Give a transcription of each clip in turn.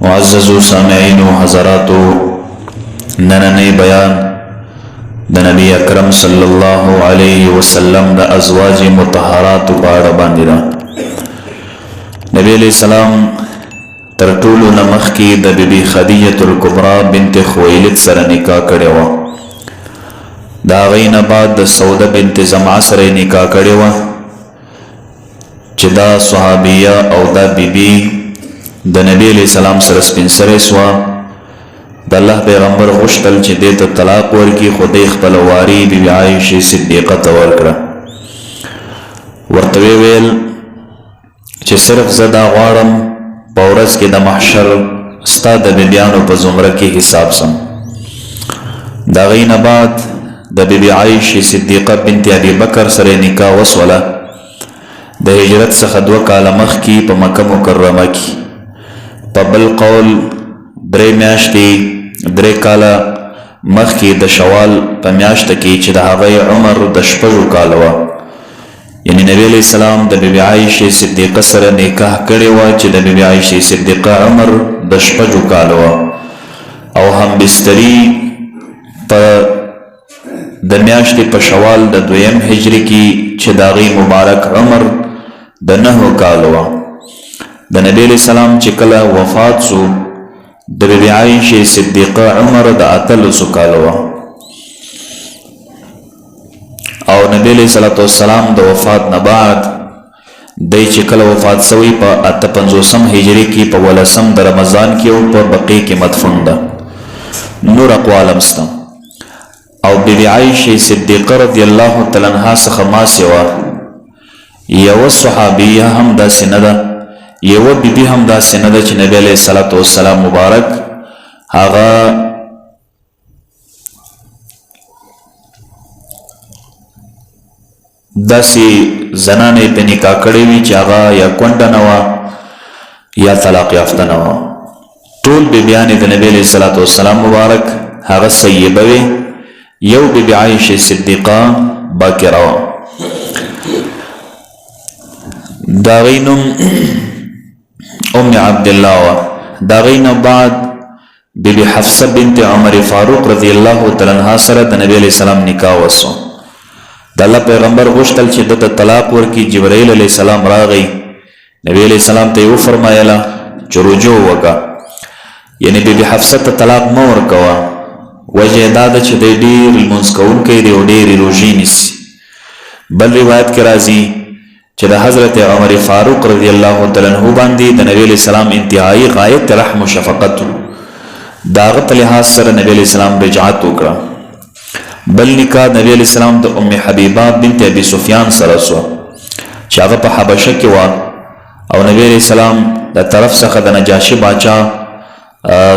معززو سامعین و حضراتو، نننی بیان د نبی اکرم صلی اللہ علیہ وسلم د ازواج مطهرات باندې باندې دا نبی علیہ السلام تر ټولو نه مخکې د بیبي خدیجه الکبرى بنت خویلد سره نکاح کړی و. د هغې نه بعد د سوده بنت زمعه سره نکاح کړی و چې دا صحابیه او دا بیبي د نبی علیہ السلام سره سپین سرې سوه. د الله پیغمبر غوښتل چې دې ته طلاق ورکړي، خو دی خپله واري بیبي عایشې صدیقه ته ورکړه. ورته ویل چې صرف زه دا غواړم په ورځ کې د محشر ستا د بیبیانو په زمره کې حساب سم. د هغې نه بعد د بیبي عایشې صدیقه بنت ابي بکر سره نکاح وسوله. د هجرت څخه 2 کاله مخکې په مکه مکرمه کې، په بل قول 3 میاشتې 3 کاله مخکې د شوال په میاشته کې چې د هغې عمر د 6 کاله وه. یعنی نبی علیہ السلام د بیبي عایشې صدیقه سره نکاح کړی وه چې د بیبي عایشې صدیقه عمر د 6 کاله وه، او هم بستري په د میاشتې په شوال د 2 هجري کې چې د هغې مبارک عمر د 9 کاله وه. د نبی علیہ السلام چې کله وفات سو، د بیبي عایشې صدیقه عمر د 18 کاله وه، او نبی علیہ السلام د وفات نه بعد دی چې کله وفات سوی په 58 هجري کې په 18 د رمضان کې او په بقیع کې مدفون ده. نور اقوال هم شته. او بیبي عایشې صدیقه رضی الله تعالی عنها څخه ما سوا یوه صحابیه هم داسې نه ده، یوه بیبي هم داسې نه ده چې نبی علیه السلام مبارک هغه داسې زنانې په نکاح کړې وي چې هغه یا کونډه نه وه یا طلاق یافته نه وه. ټول بیبیانې د نبی علیه السلام مبارک هغه سیبه وې. یو بیبي عایشې صدیقه باکره وه، د هغې نوم ام عبدالله وه. د هغې نه بعد بیبي حفصه بنت عمر فاروق رضی الله تعالی عنها سره د نبی علیه السلام نکاح وسو. د الله پیغمبر غوښتل چې ده ته طلاق ورکړي. جبرائیل علیه السلام راغی، نبی علیه السلام ته یې وفرمایله چې رجوع وکړه، یعنې بیبي حفصه ته طلاق مه ورکوه. وجه یې دا ده چې دی ډېر لمونځ کوونکی دی او ډېرې روژې نیسي. بل روایت کې راځي چې د حضرت عمر فاروق رضی الله تعالی عنه باندې د نبی علیه السلام انتهایی غایت رحم و شفقت و. د هغه په لحاظ سره نبی علیه السلام رجعت وکړه. بل نکاح نبی علیه السلام د ام حبیبه بنت ابي سفیان سره سوه چې هغه په حبشه کې وه، او نبی علیه السلام د طرف څخه د نجاشي باچا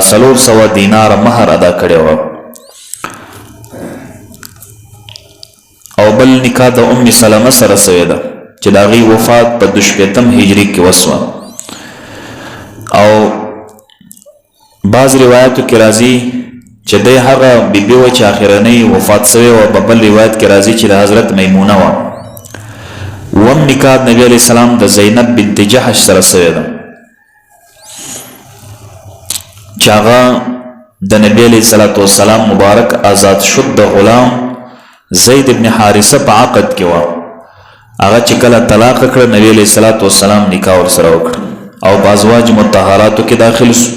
400 دینار مهر ادا کړی وه. او بل نکاح د ام سلمه سره سوی ده چې د هغې وفات په 2 هجري کې وسوه. او بعض روایاتو کې راځي چې دی هغه بیبي وه چې اخرنۍ وفات سوی وه. په بل روایت کې راځي چې د حضرت میمونه وه. وم نکاح نبی علیه السلام د زینب بنت جحش سره سوی ده چې هغه د نبی علیه السلام مبارک آزاد شد د غلام زید ابن حارثه په عقد کې وه. هغه چې کله طلاق کړه، نبی علیه السلام نکاح ورسره وکړه او په ازواج مطهراتو کې داخل شو.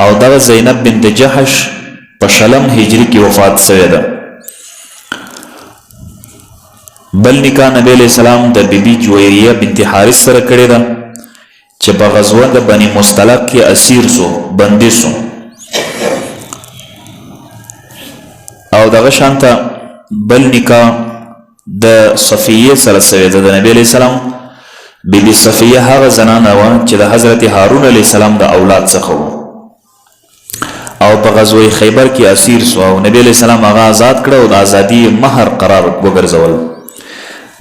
او دغه زینب بنت جحش په 6 هجري کې وفات سوی ده. بل نکاح نبی علیه السلام د بیبي جویریه بنت حارث سره کړې ده چې په غزوه د بني مستلق کې اسیر سو، بندي سو. او دغه شانته بل نکاح د صفیه سره سوی ده. د نبی علیه السلام بیبي صفیه هغه زنانه وه چې د حضرت هارون علیه السلام د اولاد څخه وه، او په غزوه خیبر کې اسیر سو، او نبی علیه السلام هغه آزاد کړه او د ازادي مهر قرار وګرځول.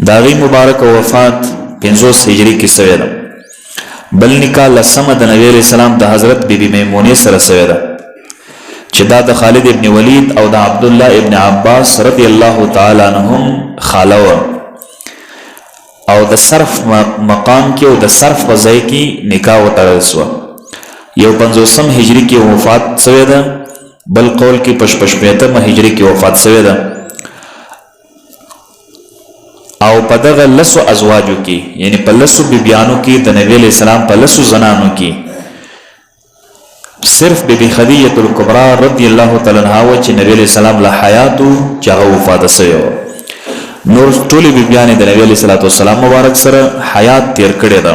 د هغې مبارکه وفات 50 هجري کې سوی ده. بل نکاح 10 د نبی علیه السلام د حضرت بیبي میمونې سره سوی ده چې دا د خالد ابن ولید او د عبدالله ابن عباس رضی الله تعالی عنهم خاله وه. او د صرف مقام کې او د صرف په ځای کې نکاح وتړل سوه. یو 50 هجری کې وفات شوی ده، بل قول کې 55 هجری کې وفات شوی ده. او په دغه لسو ازواجو کې یعنی په لسو بیبیانو کې د نبی علیہ السلام په لسو زنانو کې صرف بیبی خدیجه الکبرى رضی الله تعالی عنها و چې نبی علیہ السلام له حیاتو چې هغه وفات شوی و. نور ټولې بیبیانې د نبی علیہ السلام مبارک سره حیات تیر کړی ده.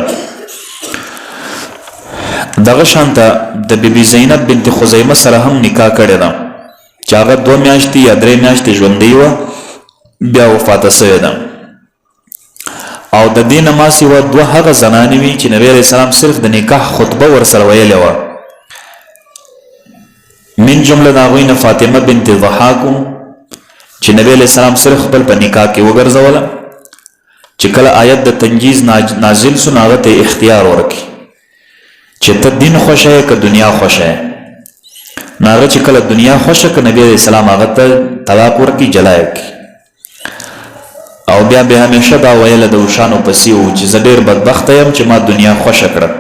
دغه شانته د بیبي زینب بنت خزیمه سره هم نکاح کړی ده چې هغه 2 میاشتې یا 3 میاشتې ژوندۍ وه، بیا وفاته شوې ده. او د دې نه ما سوا 2 هغه زنانې وي چې نبی علیہ السلام صرف د نکاح خطبه ورسره ویلې وه. من جمله د هغوی نه فاطمه بنت ضحاک چې نبی علیہ السلام صرف خپل په نکاح کې وګرځوله. چې کله آیت د تنجیز نازل سو، هغه ته اختیار ورکړي چې ته دین خوښه یې که دنیا خوښه یې. نو هغه چې کله دنیا خوښه که نبی علیہ السلام هغه ته طلاق ورکړي، جلا یې کړي. او بیا به همیشه دا ویله د اوښانو پسې و چې زه ډېر بدبخته یم چې ما دنیا خوښه کړه.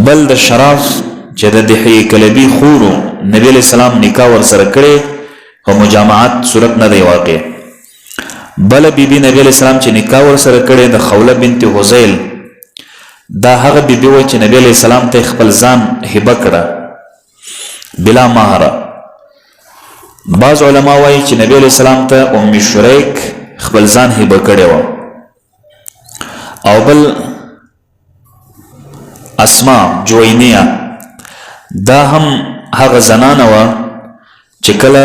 بل د شراف چې د دحیې کلبي خورو نبی علیہ السلام نکاح ورسره کړی، خو مجامعات صورت نه دی واقع. بله بیبي نبی علیہ السلام چې نکاح ورسره کړی د خوله بنت حذیل، دا هغه بیبي و چې نبی علیہ السلام ته خپل ځان هبه کړه بلا مهره. بعض علما وایي چې نبی علیہ السلام ته ام شریک خپل ځان هبه کړی و. او بل اسماء جوینیه، دا هم هغه زنانه وه چې کله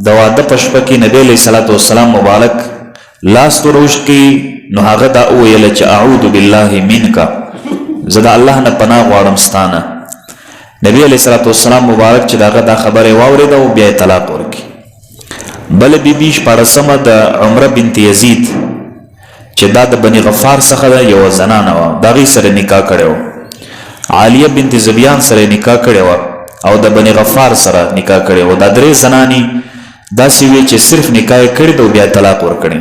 د واده په شپه کې نبی علیہ السلام مبارک لاس تروشت کی، نو هغه دا وویله چې اعوذ بالله منک، زه د الله نه پناه غواړم ستانه. نبی علیہ السلام مبارک چې دغه دا خبره واورېده او بیا یې طلاق ورکړي. بله بیبي 14مه د عمره بنت یزید چې دا د بني غفار څخه ده، یوه زنانه وه، د هغې سره نکاح کړی و. عالیه بنت زبیان سره نکاح کړی وه او د بني غفار سره نکاح کړی و. دا 3 زنانې داسې وې چې صرف نکاح یې کړی ده او بیا طلاق ورکړي.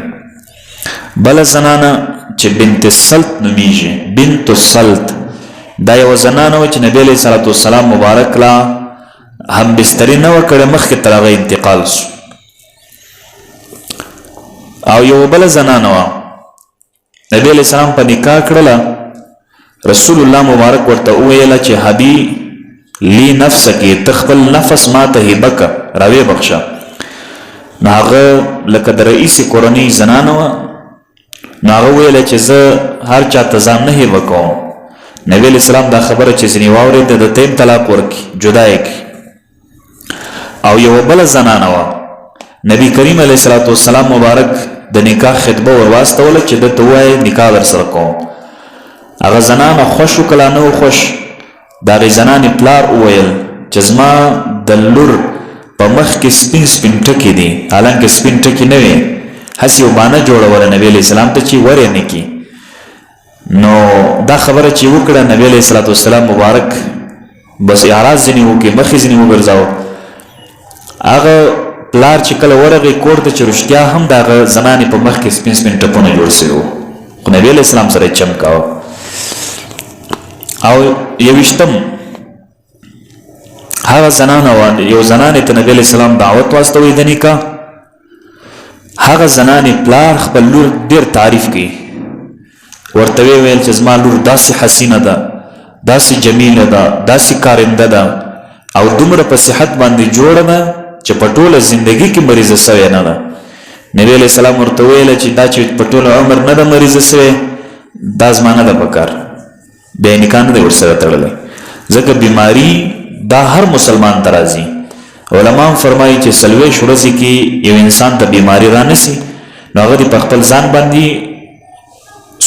بله زنانه چې بنت السلط نومیږي، بنت السلط، دا یوه زنانه وه چې نبی علیہ السلام مبارک لا هم بستري نه وه کړې، مخکې تر هغه انتقال سو. او یو بله زنانه وه نبی علیہ السلام په نکاح کړله، رسول الله مبارک ورته وویله چې حبی لی نفسکی، ته خپل نفس ما ته هبه که، راویې بخشه. نو هغه لکه د رئیس کورنۍ زنانه وه، نو هغه ویله چې زه هر چا ته ځان نه هبه کوم. نبی علیہ السلام دا خبره چې ځینې واورېده، د ته یې طلاق ورکړي، جدا یې کړي. او یوه بله زنانه وه نبی کریم علیہ السلام مبارک د نکاح خطبه ورواستوله چې ده ته ووایه نکاح در سره کوم. هغه زنانه خوښ وکړه نه و خوښ، د هغې زنانې پلار وویل چې زما د لور په مخ کې سپین سپین ټکي دي، حالانکه سپین ټکي نه وي، هسې یو بانه جوړوله نبی علیہ السلام ته چې ور یې نه کړي. نو دا خبره چې وکړه نبی علیہ السلام مبارک بس اعراض ځینې وکړي، مخې ځینې وګرځاوه. هغه پلار چې کله ورغی کور ته چې رښتیا هم د هغه زنانې په مخ کې سپین سپین ټپونه جوړ سوي وو، خو نبی علیہ السلام سره یې چمکاوه. او 21م هغه زنانه وه، یو زنانې ته نبی علیہ السلام دعوت واستوي د نکاح. هغه زنانې پلار خپل لور ډېر تعریف کوي، ورته ویل چې زما لور داسې حسینه ده، داسې جمیله ده، داسې کارنده ده او دومره په صحت باندې جوړه ده چې په ټوله زندګي کې مریضه سوې نه ده. نبی علیہ السلام ورته ویله چې دا چې په ټوله عمر نه ده مریضه سوې، دا زما نه ده پکار، بیا یې نکاح نه دی ورسره تړلی، ځکه بیماري دا هر مسلمان ته راځي. علما هم فرمایي چې 40 ورځې کې یو انسان ته بیماري رانسي، نو هغه دې په خپل ځان باندې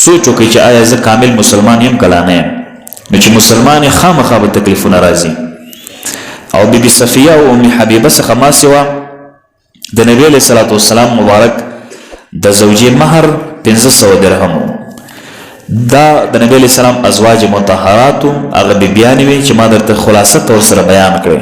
سوچ وکړي چې آیا زه کامل مسلمان یم که لا نه یم. نو چې مسلمان یې خامخا به تکلیفونه راځي. او بیبي صفیه او ام حبیبه څخه ما سوا د نبی علیہ السلام مبارک د زوجې مهر 500 درهم. دا د نبی علیہ السلام ازواج مطهراتو هغه بیبیانې وې چې ما درته خلاصه طور سره بیان کړې.